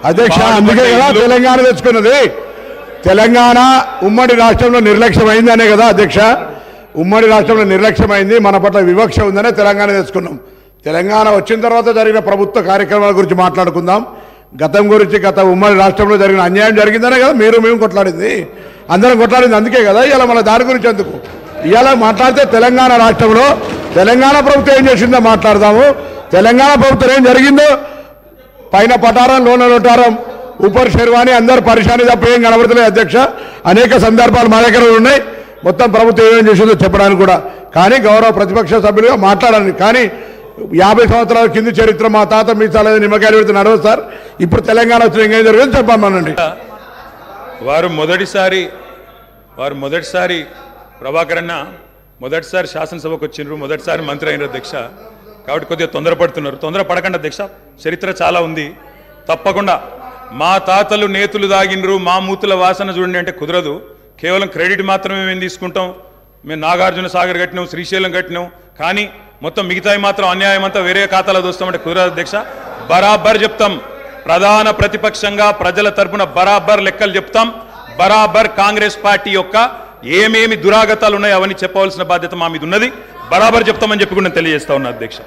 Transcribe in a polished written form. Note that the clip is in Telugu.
అధ్యక్ష అందుకే కదా తెలంగాణ తెచ్చుకున్నది. తెలంగాణ ఉమ్మడి రాష్ట్రంలో నిర్లక్ష్యమైందనే కదా అధ్యక్ష. ఉమ్మడి రాష్ట్రంలో నిర్లక్ష్యమైంది, మన పట్ల వివక్ష ఉందనే తెలంగాణ తెచ్చుకున్నాం. తెలంగాణ వచ్చిన తర్వాత జరిగిన ప్రభుత్వ కార్యక్రమాల గురించి మాట్లాడుకుందాం. గతం గురించి, గత ఉమ్మడి రాష్ట్రంలో జరిగిన అన్యాయం జరిగిందనే కదా మేము కొట్లాడింది, అందరం కొట్లాడింది. అందుకే కదా ఇలా మన దాని గురించి ఎందుకు ఇవాళ మాట్లాడితే తెలంగాణ రాష్ట్రంలో తెలంగాణ ప్రభుత్వం ఏం చేసిందో మాట్లాడదాము. తెలంగాణ ప్రభుత్వం ఏం జరిగిందో పైన పటారం లోన లోటారం ఊపర్ షెర్వాణి అందరు పరిశాని తప్ప ఏం కనబడతలేదు అధ్యక్ష. అనేక సందర్భాలు మా దగ్గర ఉన్నాయి, మొత్తం ప్రభుత్వం ఏమేం చేసిందో చెప్పడానికి కూడా. కానీ గౌరవ ప్రతిపక్ష సభ్యులుగా మాట్లాడాలి. కానీ 50 సంవత్సరాల కింది చరిత్ర మా తాత మీ చాలా నిమ్మకాయలు పెడితే నడవదు సార్. ఇప్పుడు తెలంగాణ వచ్చిన ఇంకేం జరిగింది చెప్పమనండి. వారు మొదటిసారి ప్రభాకర్ అన్న మొదటిసారి శాసనసభకు వచ్చిండ్రు, మొదటిసారి మంత్రి అయిన అధ్యక్ష. కాబట్టి కొద్దిగా తొందరపడుతున్నారు. తొందరపడకండి అధ్యక్ష, చరిత్ర చాలా ఉంది. తప్పకుండా మా తాతలు నేతులు దాగినరు, మా మూతుల వాసన చూడండి అంటే కుదరదు. కేవలం క్రెడిట్ మాత్రమే మేము తీసుకుంటాం. మేము నాగార్జున సాగర్ కట్టినాం, శ్రీశైలం కట్టినాం, కానీ మొత్తం మిగతాయి మాత్రం అన్యాయం అంతా వేరే ఖాతాలో దోస్తామంటే కుదరదు అధ్యక్ష. బరాబర్ చెప్తాం, ప్రధాన ప్రతిపక్షంగా ప్రజల తరపున బరాబర్ లెక్కలు చెప్తాం. బరాబర్ కాంగ్రెస్ పార్టీ యొక్క ఏమేమి దురాగతాలు ఉన్నాయో అవన్నీ చెప్పవలసిన బాధ్యత మా మీద ఉన్నది. బరాబర్ చెప్తామని చెప్పి కూడా నేను తెలియజేస్తా ఉన్నా అధ్యక్ష.